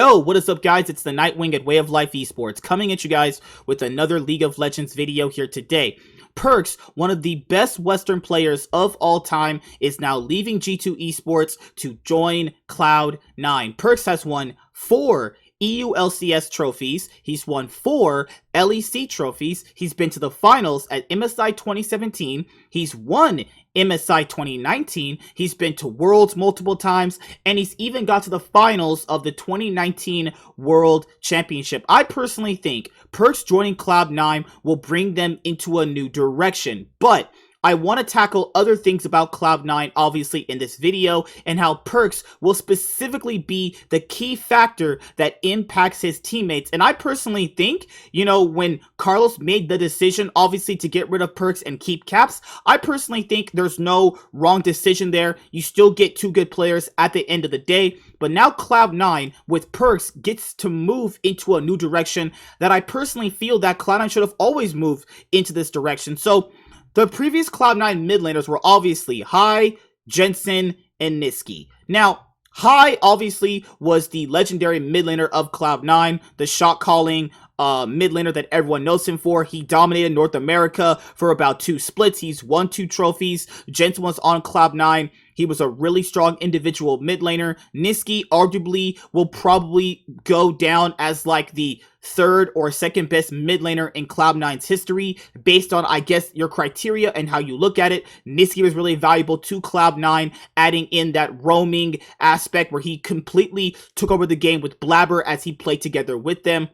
Yo, what is up guys? It's the Nightwing at Way of Life Esports coming at you guys with another League of Legends video here today. Perkz, one of the best Western players of all time, is now leaving G2 Esports to join Cloud9. Perkz has won 4 EU LCS trophies, he's won 4 LEC trophies, he's been to the finals at MSI 2017, he's won MSI 2019, he's been to Worlds multiple times, and he's even got to the finals of the 2019 World Championship. I personally think Perkz joining Cloud9 will bring them into a new direction, but I want to tackle other things about Cloud9 obviously in this video, and how Perkz will specifically be the key factor that impacts his teammates. And I personally think, you know, when Carlos made the decision obviously to get rid of Perkz and keep Caps, I personally think there's no wrong decision there. You still get 2 good players at the end of the day. But now Cloud9 with Perkz gets to move into a new direction that I personally feel that Cloud9 should have always moved into this direction. So the previous Cloud9 mid laners were obviously Hai, Jensen, and Niski. Now, Hai obviously was the legendary mid laner of Cloud9, the shot calling mid laner that everyone knows him for. He dominated North America for about 2 splits. He's won 2 trophies. Jensen was on Cloud9. He was a really strong individual mid laner. Niski arguably will probably go down as like the 3rd or 2nd best mid laner in Cloud9's history based on, I guess, your criteria and how you look at it. Niski was really valuable to Cloud9, adding in that roaming aspect where he completely took over the game with Blabber as he played together with them.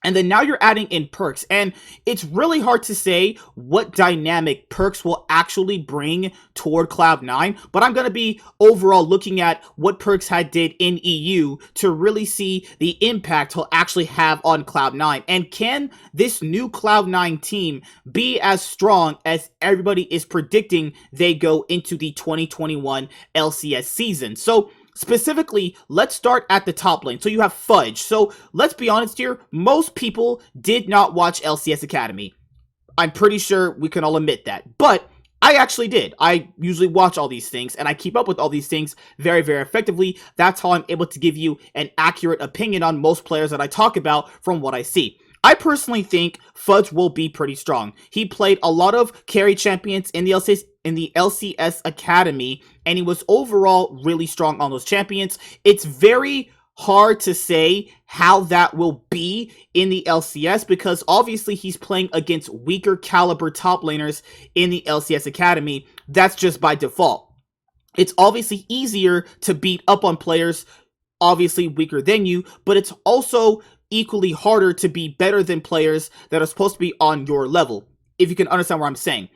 And then now you're adding in Perkz, and it's really hard to say what dynamic Perkz will actually bring toward Cloud9, but I'm going to be overall looking at what Perkz had did in EU to really see the impact he'll actually have on Cloud9. And can this new Cloud9 team be as strong as everybody is predicting they go into the 2021 LCS season? So specifically, let's start at the top lane. So you have Fudge. So let's be honest here, most people did not watch LCS Academy. I'm pretty sure we can all admit that. But I actually did. I usually watch all these things, and I keep up with all these things very, very effectively. That's how I'm able to give you an accurate opinion on most players that I talk about from what I see. I personally think Fudge will be pretty strong. He played a lot of carry champions in the LCS Academy, and he was overall really strong on those champions. It's very hard to say how that will be in the LCS because obviously he's playing against weaker caliber top laners in the LCS Academy. That's just by default. It's obviously easier to beat up on players obviously weaker than you, but it's also equally harder to be better than players that are supposed to be on your level, if you can understand what I'm saying.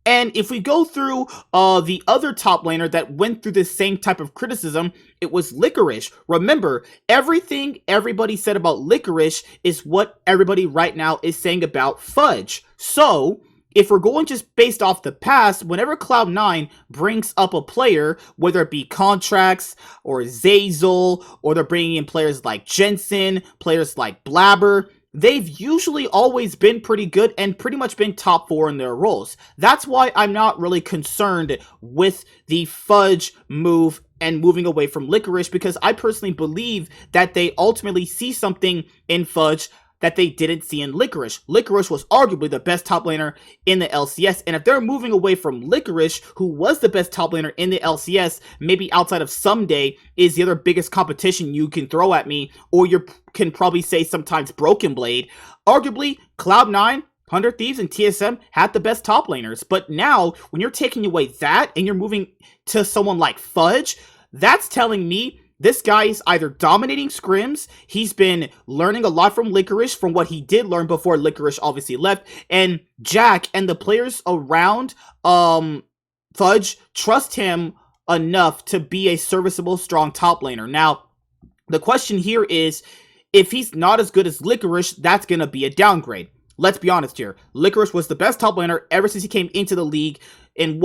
And if we go through the other top laner that went through the same type of criticism, it was Licorice. Remember, everything everybody said about Licorice is what everybody right now is saying about Fudge. So if we're going just based off the past, whenever Cloud9 brings up a player, whether it be contracts or Zeyzal, or they're bringing in players like Jensen, players like Blabber, they've usually always been pretty good and pretty much been top 4 in their roles. That's why I'm not really concerned with the Fudge move and moving away from Licorice, because I personally believe that they ultimately see something in Fudge that they didn't see in Licorice. Licorice was arguably the best top laner in the LCS, and if they're moving away from Licorice, who was the best top laner in the LCS, maybe outside of Someday is the other biggest competition you can throw at me, or you can probably say sometimes Broken Blade, arguably Cloud9, 100 Thieves, and TSM had the best top laners. But now, when you're taking away that, and you're moving to someone like Fudge, that's telling me this guy is either dominating scrims, he's been learning a lot from Licorice, from what he did learn before Licorice obviously left, and Jack and the players around Fudge trust him enough to be a serviceable, strong top laner. Now, the question here is, if he's not as good as Licorice, that's going to be a downgrade. Let's be honest here. Licorice was the best top laner ever since he came into the league in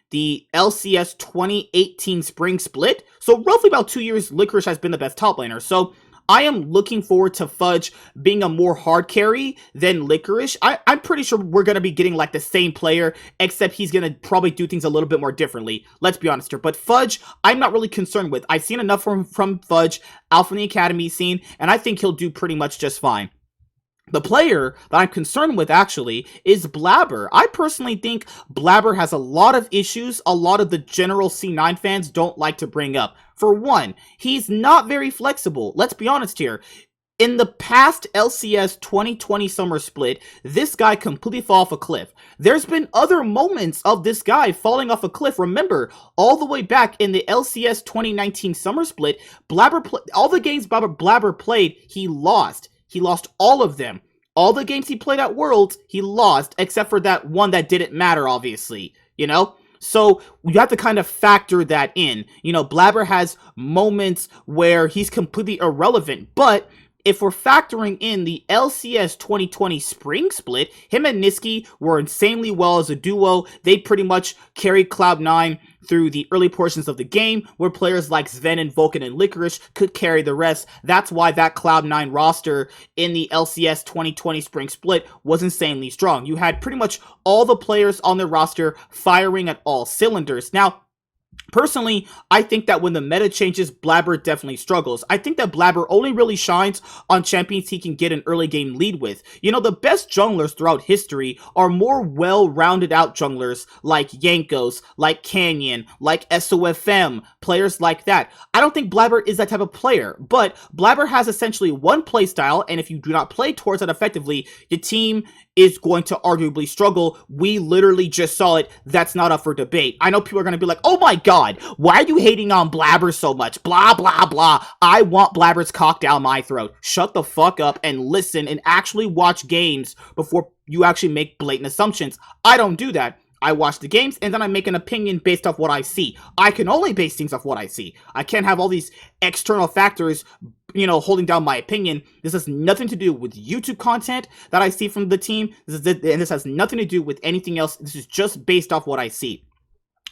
the LCS 2018 spring split. So roughly about 2 years, Licorice has been the best top laner. So I am looking forward to Fudge being a more hard carry than Licorice. I'm pretty sure we're going to be getting like the same player, except he's going to probably do things a little bit more differently. Let's be honest here. But Fudge, I'm not really concerned with. I've seen enough from Fudge out from the academy scene, and I think he'll do pretty much just fine. The player that I'm concerned with, actually, is Blabber. I personally think Blabber has a lot of issues a lot of the general C9 fans don't like to bring up. For one, he's not very flexible. Let's be honest here. In the past LCS 2020 summer split, this guy completely fell off a cliff. There's been other moments of this guy falling off a cliff. Remember, all the way back in the LCS 2019 summer split, all the games Blabber played, he lost. He lost all of them. All the games he played at Worlds, he lost, except for that one that didn't matter, obviously, you know? So you have to kind of factor that in. You know, Blabber has moments where he's completely irrelevant, but if we're factoring in the LCS 2020 spring split, him and Niski were insanely well as a duo. They pretty much carried Cloud9 through the early portions of the game, where players like Sven and Vulcan and Licorice could carry the rest. That's why that Cloud9 roster in the LCS 2020 spring split was insanely strong. You had pretty much all the players on the roster firing at all cylinders. Now, personally, I think that when the meta changes, Blabber definitely struggles. I think that Blabber only really shines on champions he can get an early game lead with. You know, the best junglers throughout history are more well-rounded out junglers like Jankos, like Canyon, like SOFM, players like that. I don't think Blabber is that type of player, but Blabber has essentially one playstyle, and if you do not play towards that effectively, your team is going to arguably struggle. We literally just saw it. That's not up for debate. I know people are going to be like, oh my god, why are you hating on Blabber so much? Blah, blah, blah. I want Blabber's cock down my throat. Shut the fuck up and listen and actually watch games before you actually make blatant assumptions. I don't do that. I watch the games, and then I make an opinion based off what I see. I can only base things off what I see. I can't have all these external factors, you know, holding down my opinion. This has nothing to do with YouTube content that I see from the team, and this has nothing to do with anything else. This is just based off what I see.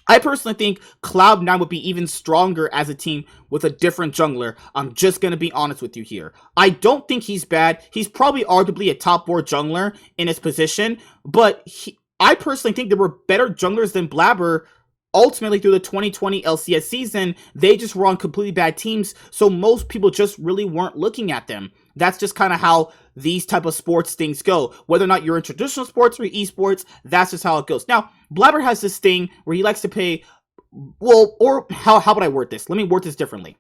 I personally think Cloud9 would be even stronger as a team with a different jungler. I'm just going to be honest with you here. I don't think he's bad. He's probably arguably a top 4 jungler in his position, but I personally think there were better junglers than Blabber ultimately through the 2020 LCS season. They just were on completely bad teams, so most people just really weren't looking at them. That's just kind of how these type of sports things go. Whether or not you're in traditional sports or esports, that's just how it goes. Now, Blabber has this thing where he likes to pay, well, or how would I word this? Let me word this differently.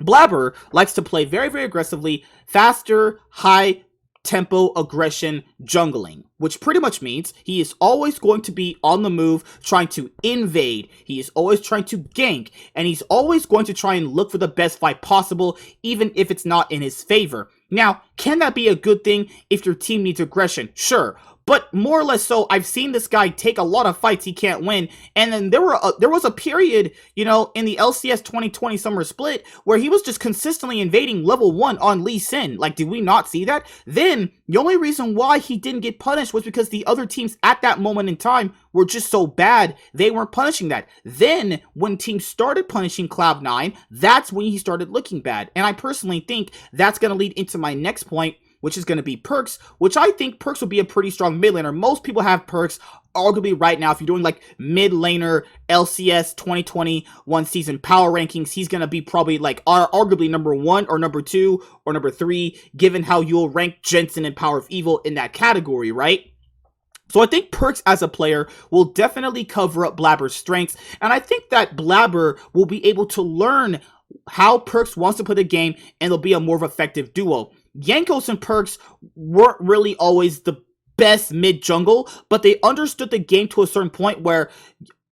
Blabber likes to play very, very aggressively, faster, high tempo aggression jungling, which pretty much means he is always going to be on the move, trying to invade. He is always trying to gank, and he's always going to try and look for the best fight possible, even if it's not in his favor. Now, can that be a good thing if your team needs aggression? Sure. But more or less so, I've seen this guy take a lot of fights he can't win, and then there was a period, you know, in the LCS 2020 summer split where he was just consistently invading level 1 on Lee Sin. Like, did we not see that? Then, the only reason why he didn't get punished was because the other teams at that moment in time were just so bad, they weren't punishing that. Then, when teams started punishing Cloud9, that's when he started looking bad. And I personally think that's going to lead into my next point, which is going to be Perkz, which I think Perkz will be a pretty strong mid laner. Most people have Perkz arguably right now. If you're doing like mid laner LCS 2021 season power rankings, he's going to be probably like arguably number 1 or number 2 or number 3, given how you'll rank Jensen and Power of Evil in that category, right? So I think Perkz as a player will definitely cover up Blabber's strengths, and I think that Blabber will be able to learn how Perkz wants to play the game, and they'll be a more effective duo. Jankos and Perkz weren't really always the best mid jungle, but they understood the game to a certain point where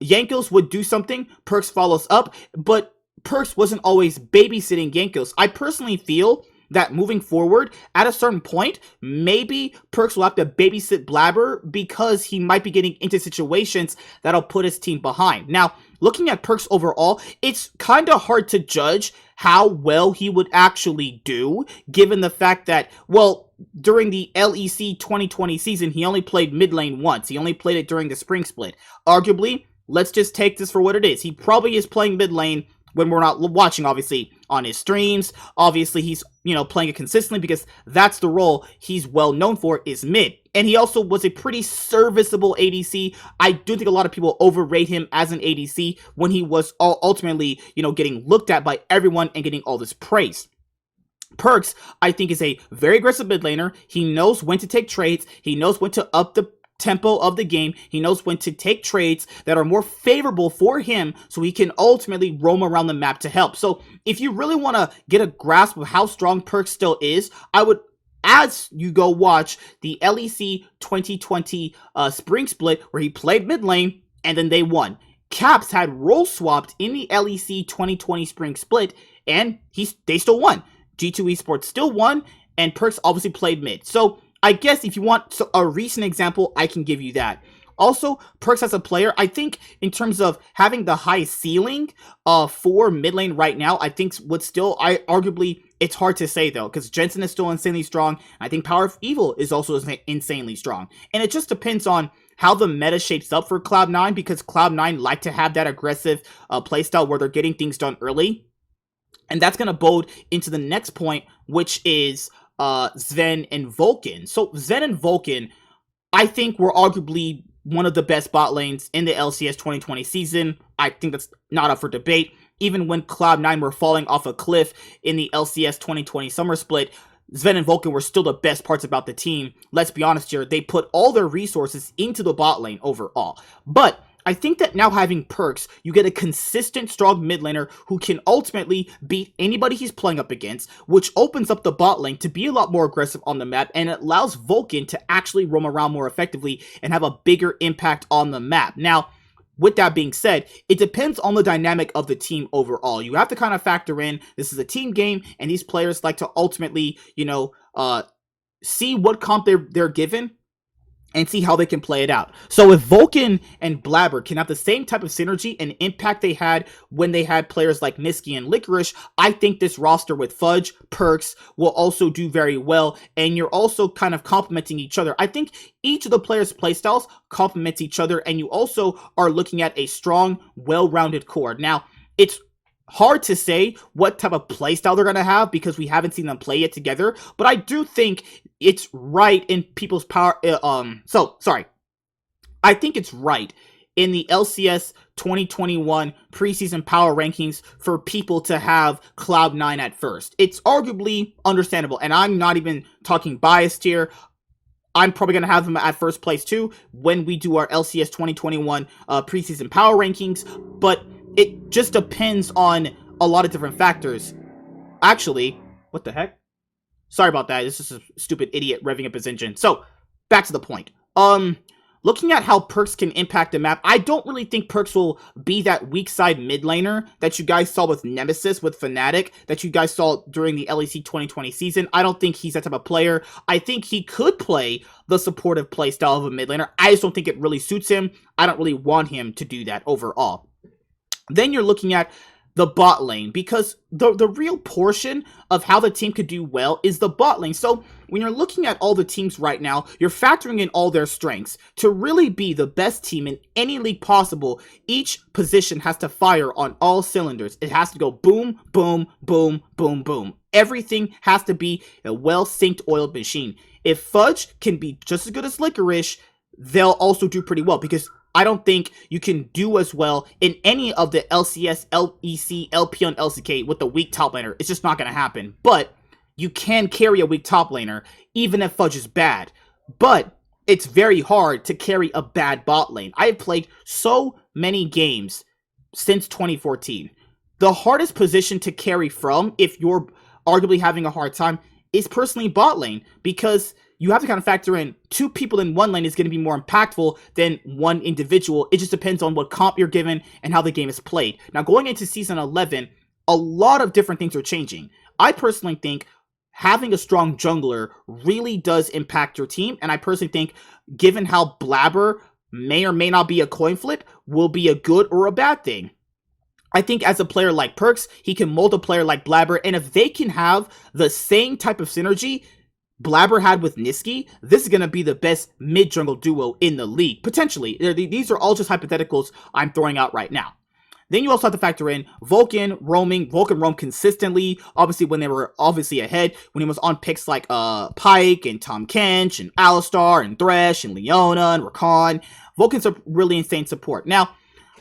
Jankos would do something, Perkz follows up, but Perkz wasn't always babysitting Jankos. I personally feel that moving forward, at a certain point, maybe Perkz will have to babysit Blabber because he might be getting into situations that'll put his team behind. Now, looking at Perkz overall, it's kind of hard to judge how well he would actually do, given the fact that, well, during the LEC 2020 season, he only played mid lane once. He only played it during the spring split. Arguably, let's just take this for what it is. He probably is playing mid lane when we're not watching, obviously, on his streams. Obviously, he's, playing it consistently because that's the role he's well known for, is mid. And he also was a pretty serviceable ADC. I do think a lot of people overrate him as an ADC when he was ultimately, getting looked at by everyone and getting all this praise. Perkz, I think, is a very aggressive mid laner. He knows when to take trades. He knows when to up the tempo of the game. He knows when to take trades that are more favorable for him so he can ultimately roam around the map to help. So if you really want to get a grasp of how strong Perkz still is, I would, as you go watch the LEC 2020 Spring Split where he played mid lane and then they won. Caps had role swapped in the LEC 2020 Spring Split and they still won. G2 Esports still won, and Perkz obviously played mid. So I guess if you want a recent example, I can give you that. Also, Perkz as a player, I think in terms of having the high ceiling for mid lane right now, I think arguably, it's hard to say though, because Jensen is still insanely strong. I think Power of Evil is also insanely strong. And it just depends on how the meta shapes up for Cloud9, because Cloud9 like to have that aggressive playstyle where they're getting things done early. And that's going to bode into the next point, which is Zven and Vulcan. So Zven and Vulcan, I think, were arguably one of the best bot lanes in the LCS 2020 season. I think that's not up for debate. Even when Cloud9 were falling off a cliff in the LCS 2020 summer split, Zven and Vulcan were still the best parts about the team. Let's be honest here, they put all their resources into the bot lane overall. But I think that now having Perkz, you get a consistent, strong mid laner who can ultimately beat anybody he's playing up against, which opens up the bot lane to be a lot more aggressive on the map, and it allows Vulcan to actually roam around more effectively and have a bigger impact on the map. Now, with that being said, it depends on the dynamic of the team overall. You have to kind of factor in, this is a team game, and these players like to ultimately, see what comp they're given and see how they can play it out. So if Vulcan and Blabber can have the same type of synergy and impact they had when they had players like Niski and Licorice, I think this roster with Fudge, Perkz will also do very well, and you're also kind of complementing each other. I think each of the players' playstyles complements each other, and you also are looking at a strong, well-rounded core. Now, it's hard to say what type of playstyle they're going to have because we haven't seen them play it together, but I do think it's right in people's power. I think it's right in the LCS 2021 preseason power rankings for people to have Cloud9 at first. It's arguably understandable, and I'm not even talking biased here. I'm probably going to have them at first place too when we do our LCS 2021 preseason power rankings, but it just depends on a lot of different factors. Actually, what the heck? Sorry about that. This is a stupid idiot revving up his engine. So, back to the point. Looking at how Perkz can impact the map, I don't really think Perkz will be that weak side mid laner that you guys saw with Nemesis, with Fnatic, that you guys saw during the LEC 2020 season. I don't think he's that type of player. I think he could play the supportive playstyle of a mid laner. I just don't think it really suits him. I don't really want him to do that overall. Then you're looking at the bot lane, because the real portion of how the team could do well is the bot lane. So when you're looking at all the teams right now, you're factoring in all their strengths. To really be the best team in any league possible, each position has to fire on all cylinders. It has to go boom, boom, boom, boom, boom. Everything has to be a well-synced, oiled machine. If Fudge can be just as good as Licorice, they'll also do pretty well, because I don't think you can do as well in any of the LCS, LEC, LP on LCK with the weak top laner. It's just not going to happen. But you can carry a weak top laner, even if Fudge is bad. But it's very hard to carry a bad bot lane. I have played so many games since 2014. The hardest position to carry from, if you're arguably having a hard time, is personally bot lane, because you have to kind of factor in 2 people in one lane is going to be more impactful than one individual. It just depends on what comp you're given and how the game is played. Now, going into Season 11, a lot of different things are changing. I personally think having a strong jungler really does impact your team, and I personally think, given how Blabber may or may not be a coin flip, will be a good or a bad thing. I think as a player like Perkz, he can mold a player like Blabber, and if they can have the same type of synergy Blabber had with Niski, this is going to be the best mid-jungle duo in the league, potentially. These are all just hypotheticals I'm throwing out right now. Then you also have to factor in Vulcan roamed consistently, obviously when they were obviously ahead, when he was on picks like Pyke and Tom Kench and Alistar and Thresh and Leona and Rakan. Vulcan's a really insane support. Now,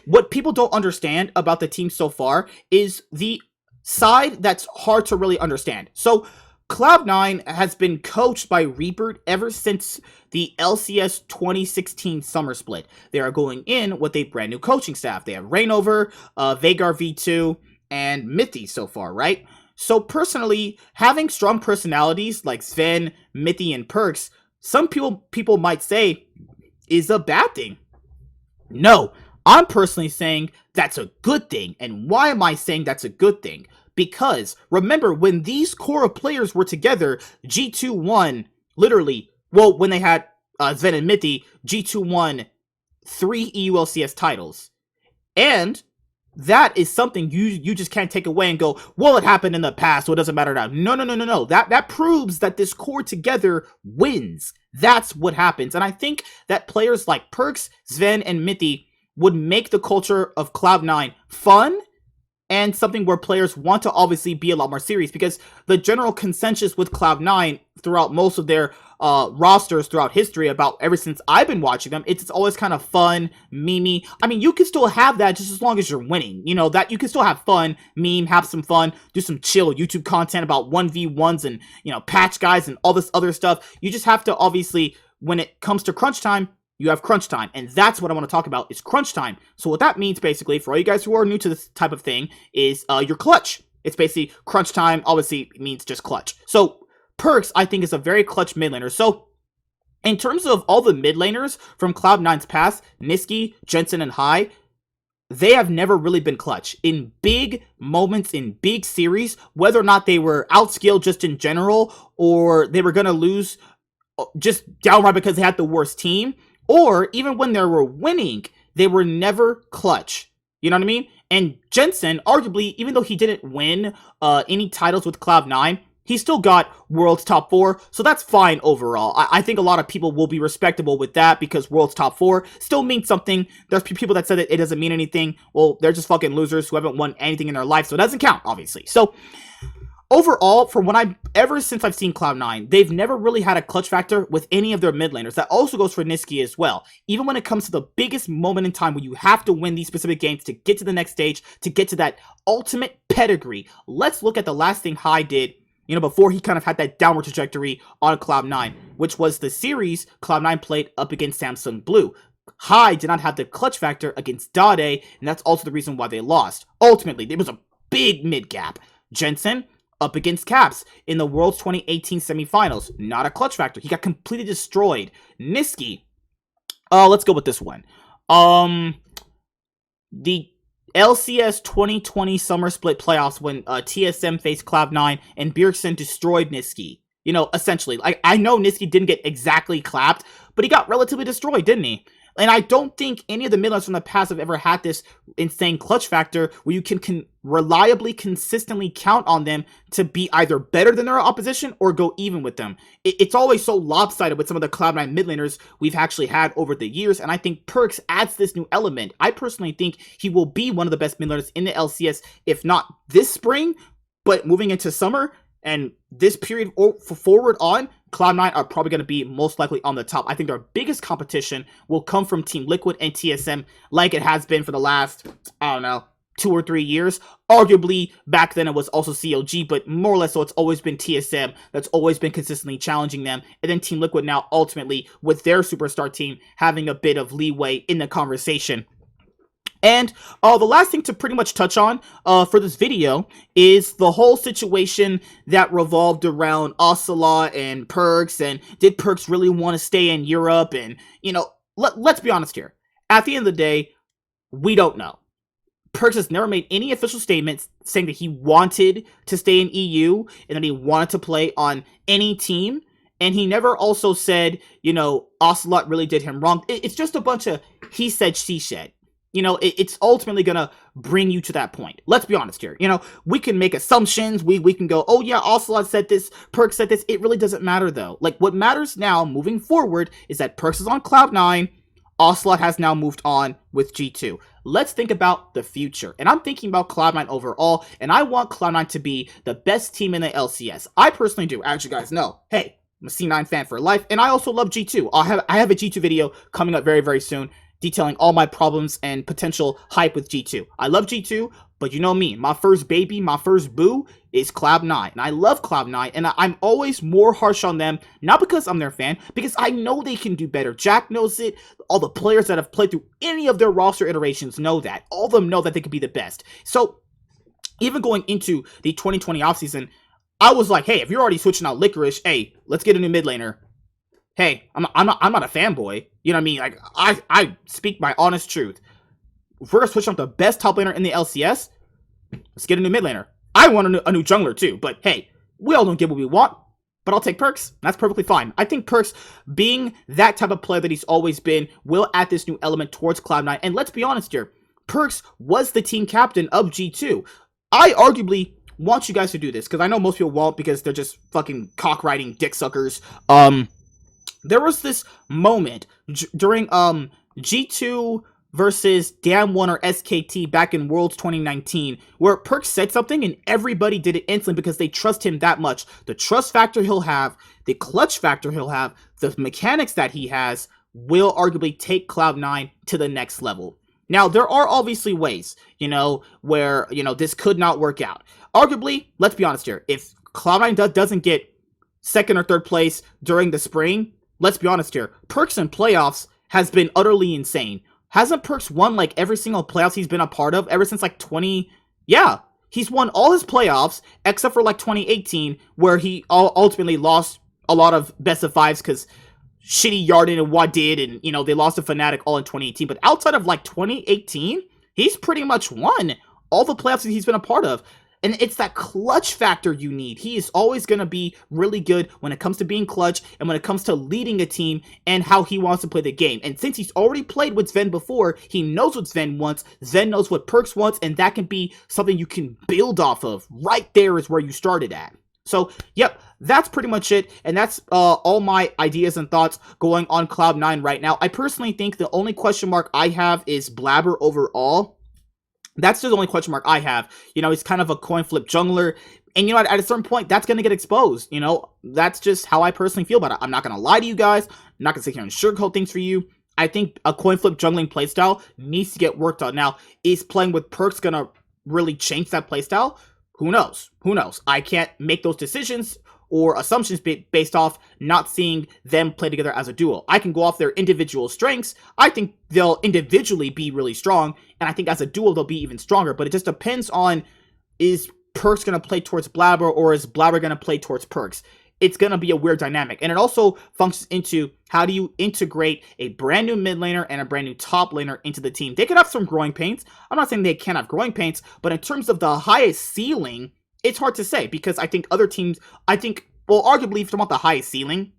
what people don't understand about the team so far is the side that's hard to really understand. So Cloud9 has been coached by Reaper ever since the LCS 2016 summer split. They are going in with a brand new coaching staff. They have Reignover, Veigar V2, and Mithy so far, right? So personally, having strong personalities like Sven, Mithy, and Perkz, some people might say is a bad thing. No, I'm personally saying that's a good thing. And why am I saying that's a good thing? Because, remember, when these core of players were together, G2 won, literally, well, when they had Sven and Mithy, G2 won 3 EULCS titles. And that is something you just can't take away and go, well, it happened in the past, so it doesn't matter now. No. That proves that this core together wins. That's what happens. And I think that players like Perkz, Sven, and Mithy would make the culture of Cloud9 fun, and something where players want to obviously be a lot more serious, because the general consensus with Cloud9 throughout most of their rosters throughout history, about ever since I've been watching them, it's always kind of fun, memey. I mean, you can still have that just as long as you're winning. You know, that you can still have fun, meme, have some fun, do some chill YouTube content about 1v1s and, you know, patch guys and all this other stuff. You just have to, obviously, when it comes to crunch time, you have crunch time, and that's what I want to talk about, is crunch time. So what that means, basically, for all you guys who are new to this type of thing, is your clutch. It's basically crunch time, obviously means just clutch. So Perkz, I think, is a very clutch mid laner. So in terms of all the mid laners from Cloud9's past, Nisqy, Jensen, and Hai, they have never really been clutch. In big moments, in big series, whether or not they were outskilled just in general, or they were going to lose just downright because they had the worst team, or even when they were winning, they were never clutch. You know what I mean? And Jensen, arguably, even though he didn't win any titles with Cloud9, he still got World's Top 4, so that's fine overall. I think a lot of people will be respectable with that, because World's Top 4 still means something. There's people that said that it doesn't mean anything. Well, they're just fucking losers who haven't won anything in their life, so it doesn't count, obviously. So overall, ever since I've seen Cloud9, they've never really had a clutch factor with any of their mid laners. That also goes for Nisqy as well. Even when it comes to the biggest moment in time where you have to win these specific games to get to the next stage, to get to that ultimate pedigree. Let's look at the last thing Hai did, you know, before he kind of had that downward trajectory on Cloud9, which was the series Cloud9 played up against Samsung Blue. Hai did not have the clutch factor against Dade, and that's also the reason why they lost. Ultimately, there was a big mid gap. Jensen up against Caps in the World's 2018 semifinals. Not a clutch factor. He got completely destroyed. Nisqy. Let's go with this one. The LCS 2020 summer split playoffs, when TSM faced Cloud9 and Bjergsen destroyed Nisqy. You know, essentially. I know Nisqy didn't get exactly clapped, but he got relatively destroyed, didn't he? And I don't think any of the mid laners from the past have ever had this insane clutch factor where you can reliably, consistently count on them to be either better than their opposition or go even with them. It's always so lopsided with some of the Cloud9 mid laners we've actually had over the years, and I think Perkz adds this new element. I personally think he will be one of the best mid laners in the LCS, if not this spring, but moving into summer. And this period forward on, Cloud9 are probably going to be most likely on the top. I think their biggest competition will come from Team Liquid and TSM, like it has been for the last, I don't know, 2 or 3 years. Arguably, back then it was also COG, but more or less so it's always been TSM that's always been consistently challenging them. And then Team Liquid now, ultimately, with their superstar team, having a bit of leeway in the conversation. And the last thing to pretty much touch on for this video is the whole situation that revolved around Ocelot and Perkz, and did Perkz really want to stay in Europe? And, you know, let's be honest here. At the end of the day, we don't know. Perkz has never made any official statements saying that he wanted to stay in EU and that he wanted to play on any team. And he never also said, you know, Ocelot really did him wrong. It's just a bunch of he said, she said. You know, it's ultimately going to bring you to that point. Let's be honest here. You know, we can make assumptions. We can go, oh yeah, Ocelot said this, Perkz said this. It really doesn't matter though. Like, what matters now moving forward is that Perkz is on Cloud9. Ocelot has now moved on with G2. Let's think about the future. And I'm thinking about Cloud9 overall, and I want Cloud9 to be the best team in the LCS. I personally do. As you guys know, hey, I'm a C9 fan for life, and I also love G2. I have a G2 video coming up very, very soon, detailing all my problems and potential hype with G2. I love G2, but you know me, my first baby, my first boo is Cloud9, and I love Cloud9, and I'm always more harsh on them, not because I'm their fan, because I know they can do better. Jack knows it. All the players that have played through any of their roster iterations know that. All of them know that they could be the best. So, even going into the 2020 offseason, I was like, hey, if you're already switching out Licorice, hey, let's get a new mid laner. Hey, I'm not a fanboy. You know what I mean? Like, I speak my honest truth. If we're gonna switch out the best top laner in the LCS, let's get a new mid laner. I want a new jungler too, but hey, we all don't get what we want, but I'll take Perkz. That's perfectly fine. I think Perkz, being that type of player that he's always been, will add this new element towards Cloud9. And let's be honest here, Perkz was the team captain of G2. I arguably want you guys to do this, because I know most people won't, because they're just fucking cock-riding dick suckers. There was this moment during G2 versus Damwon or SKT back in Worlds 2019, where Perkz said something and everybody did it instantly because they trust him that much. The trust factor he'll have, the clutch factor he'll have, the mechanics that he has will arguably take Cloud9 to the next level. Now, there are obviously ways, where, this could not work out. Arguably, let's be honest here, if Cloud9 doesn't get second or third place during the spring, let's be honest here, Perkz in playoffs has been utterly insane. Hasn't Perkz won, like, every single playoffs he's been a part of ever since, like, Yeah, he's won all his playoffs, except for, like, 2018, where he ultimately lost a lot of best of fives, because shitty Yarden and Wadid, and, they lost to Fnatic all in 2018. But outside of, like, 2018, he's pretty much won all the playoffs that he's been a part of. And it's that clutch factor you need. He is always going to be really good when it comes to being clutch and when it comes to leading a team and how he wants to play the game. And since he's already played with Sven before, he knows what Sven wants. Sven knows what Perkz wants, and that can be something you can build off of. Right there is where you started at. So, yep, that's pretty much it, and that's all my ideas and thoughts going on Cloud9 right now. I personally think the only question mark I have is Blabber overall. That's the only question mark I have. He's kind of a coin flip jungler, and at a certain point, that's going to get exposed. That's just how I personally feel about it. I'm not going to lie to you guys. I'm not going to sit here and sugarcoat things for you. I think a coin flip jungling playstyle needs to get worked on. Now, is playing with Perkz going to really change that playstyle? Who knows? Who knows? I can't make those decisions or assumptions based off not seeing them play together as a duo. I can go off their individual strengths. I think they'll individually be really strong, and I think as a duo they'll be even stronger, but it just depends on, is Perkz going to play towards Blabber, or is Blabber going to play towards Perkz? It's going to be a weird dynamic, and it also functions into how do you integrate a brand new mid laner and a brand new top laner into the team. They could have some growing pains. I'm not saying they can't have growing pains, but in terms of the highest ceiling, it's hard to say, because I think other teams, well, arguably, if you want the highest ceiling,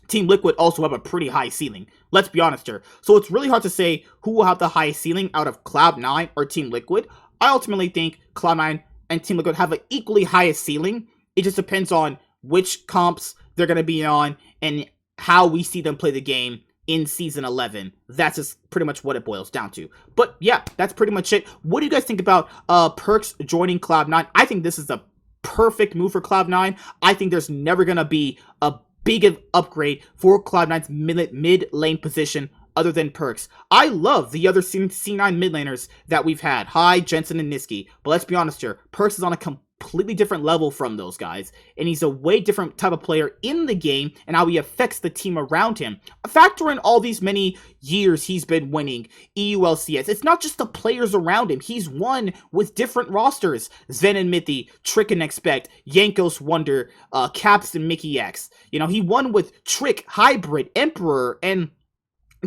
Team Liquid also have a pretty high ceiling. Let's be honest here. So it's really hard to say who will have the highest ceiling out of Cloud9 or Team Liquid. I ultimately think Cloud9 and Team Liquid have an equally highest ceiling. It just depends on which comps they're going to be on and how we see them play the game in Season 11. That's just pretty much what it boils down to. But yeah, that's pretty much it. What do you guys think about Perkz joining Cloud9? I think this is a perfect move for Cloud9. I think there's never going to be a big upgrade for Cloud9's mid lane position other than Perkz. I love the other C9 mid laners that we've had. Hi, Jensen and Niski. But let's be honest here. Perkz is on a completely different level from those guys, and he's a way different type of player in the game and how he affects the team around him. Factor in all these many years he's been winning EULCS. It's not just the players around him. He's won with different rosters. Zen and Mithy, Trick and Expect, Yankos Wonder, Caps and Mickey X. He won with Trick, Hybrid, Emperor, and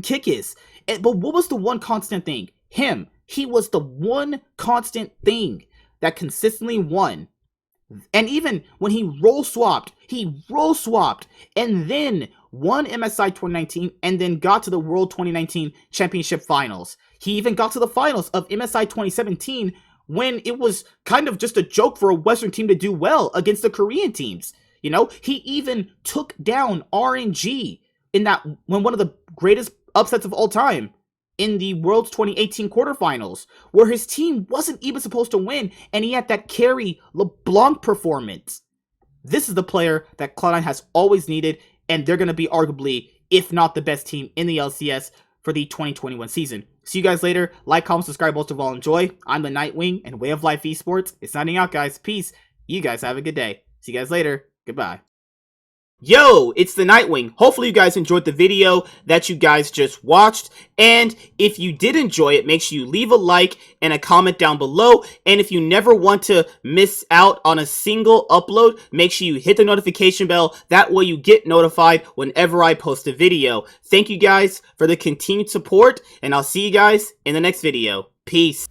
Kikis. But what was the one constant thing? Him. He was the one constant thing that consistently won. And even when he role swapped and then won MSI 2019 and then got to the World 2019 Championship Finals. He even got to the finals of MSI 2017 when it was kind of just a joke for a Western team to do well against the Korean teams. He even took down RNG in that, when one of the greatest upsets of all time in the World's 2018 quarterfinals, where his team wasn't even supposed to win, and he had that carry LeBlanc performance. This is the player that Cloud9 has always needed, and they're going to be arguably, if not the best team in the LCS for the 2021 season. See you guys later. Like, comment, subscribe, most of all enjoy. I'm the Nightwing, and Way of Life Esports is signing out, guys. Peace. You guys have a good day. See you guys later. Goodbye. Yo, it's the Nightwing. Hopefully you guys enjoyed the video that you guys just watched, and if you did enjoy it, make sure you leave a like and a comment down below, and if you never want to miss out on a single upload, make sure you hit the notification bell. That way you get notified whenever I post a video. Thank you guys for the continued support, and I'll see you guys in the next video. Peace.